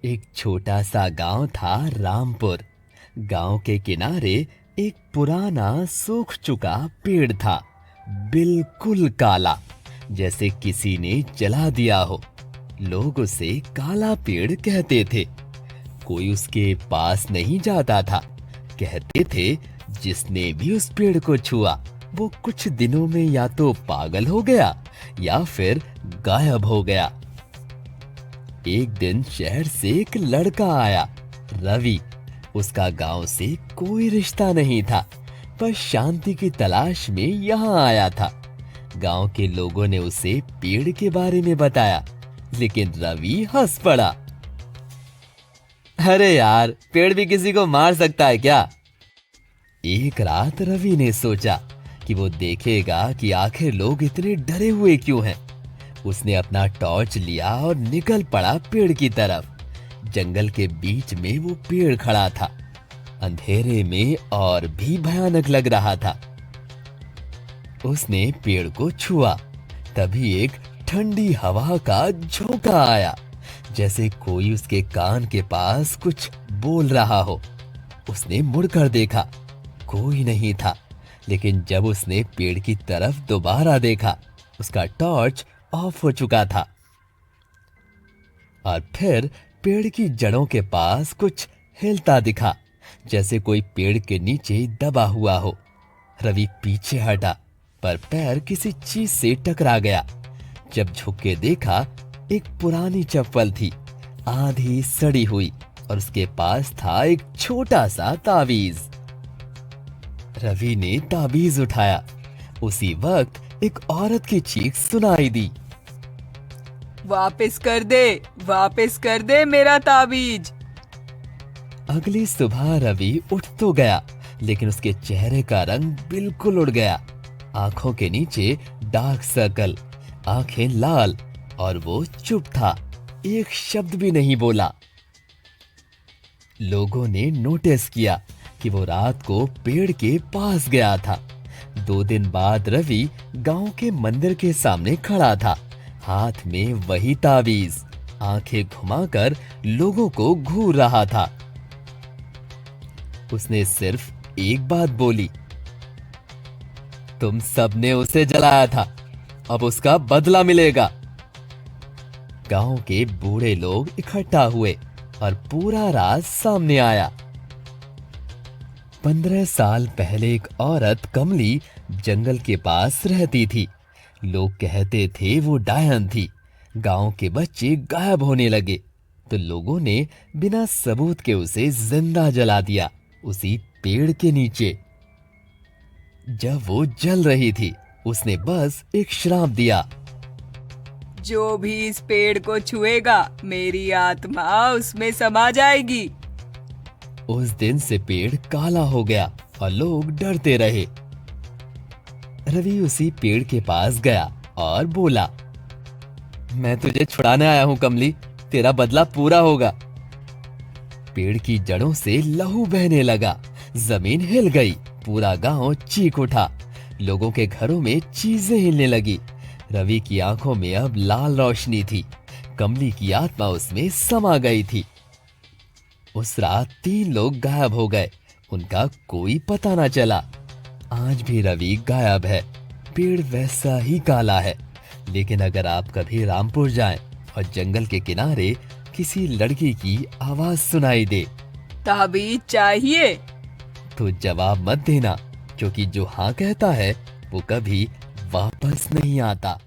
एक छोटा सा गांव था, रामपुर। गांव के किनारे एक पुराना सूख चुका पेड़ था, बिल्कुल काला, जैसे किसी ने जला दिया हो। लोग उसे काला पेड़ कहते थे। कोई उसके पास नहीं जाता था। कहते थे जिसने भी उस पेड़ को छुआ वो कुछ दिनों में या तो पागल हो गया या फिर गायब हो गया। एक दिन शहर से एक लड़का आया, रवि। उसका गांव से कोई रिश्ता नहीं था, बस शांति की तलाश में यहाँ आया था। गांव के लोगों ने उसे पेड़ के बारे में बताया, लेकिन रवि हंस पड़ा। अरे यार, पेड़ भी किसी को मार सकता है क्या? एक रात रवि ने सोचा कि वो देखेगा कि आखिर लोग इतने डरे हुए क्यों हैं। उसने अपना टॉर्च लिया और निकल पड़ा पेड़ की तरफ। जंगल के बीच में वो पेड़ खड़ा था, अंधेरे में और भी भयानक लग रहा था। उसने पेड़ को छुआ, तभी एक ठंडी हवा का झोंका आया, जैसे कोई उसके कान के पास कुछ बोल रहा हो। उसने मुड़कर देखा, कोई नहीं था, लेकिन जब उसने पेड़ की तरफ दोबारा देखा, उसका टॉर्च ऑफ हो चुका था। और फिर पेड़ की जड़ों के पास कुछ हिलता दिखा, जैसे कोई पेड़ के नीचे दबा हुआ हो। रवि पीछे हटा, पर पैर किसी चीज से टकरा गया। जब झुक के देखा, एक पुरानी चप्पल थी, आधी सड़ी हुई, और उसके पास था एक छोटा सा ताबीज। रवि ने ताबीज उठाया। उसी वक्त एक औरत की चीख सुनाई दी। वापस कर दे मेरा ताबीज। अगली सुबह रवि उठ तो गया, लेकिन उसके चेहरे का रंग बिल्कुल उड़ गया। आंखों के नीचे डार्क सर्कल, आंखें लाल, और वो चुप था, एक शब्द भी नहीं बोला। लोगों ने नोटिस किया कि वो रात को पेड़ के पास गया था। 2 दिन बाद रवि गांव के मंदिर के सामने खड़ा था, हाथ में वही ताबीज, आंखें घुमाकर लोगों को घूर रहा था। उसने सिर्फ एक बात बोली, तुम सबने उसे जलाया था, अब उसका बदला मिलेगा। गांव के बूढ़े लोग इकट्ठा हुए और पूरा राज सामने आया। 15 साल पहले एक औरत कमली जंगल के पास रहती थी। लोग कहते थे वो डायन थी। गांव के बच्चे गायब होने लगे, तो लोगों ने बिना सबूत के उसे जिंदा जला दिया, उसी पेड़ के नीचे। जब वो जल रही थी, उसने बस एक श्राप दिया, जो भी इस पेड़ को छुएगा, मेरी आत्मा उसमें समा जाएगी। उस दिन से पेड़ काला हो गया और लोग डरते रहे। रवि उसी पेड़ के पास गया और बोला, मैं तुझे छुड़ाने आया हूं कमली, तेरा बदला पूरा होगा। पेड़ की जड़ों से लहू बहने लगा, जमीन हिल गई, पूरा गांव चीख उठा। लोगों के घरों में चीजें हिलने लगी। रवि की आंखों में अब लाल रोशनी थी, कमली की आत्मा उसमें समा गई थी। उस रात 3 लोग गायब हो गए, उनका कोई पता ना चला। आज भी रवि गायब है, पेड़ वैसा ही काला है। लेकिन अगर आप कभी रामपुर जाएं और जंगल के किनारे किसी लड़की की आवाज सुनाई दे, ताबीज चाहिए, तो जवाब मत देना, क्योंकि जो हाँ कहता है वो कभी वापस नहीं आता।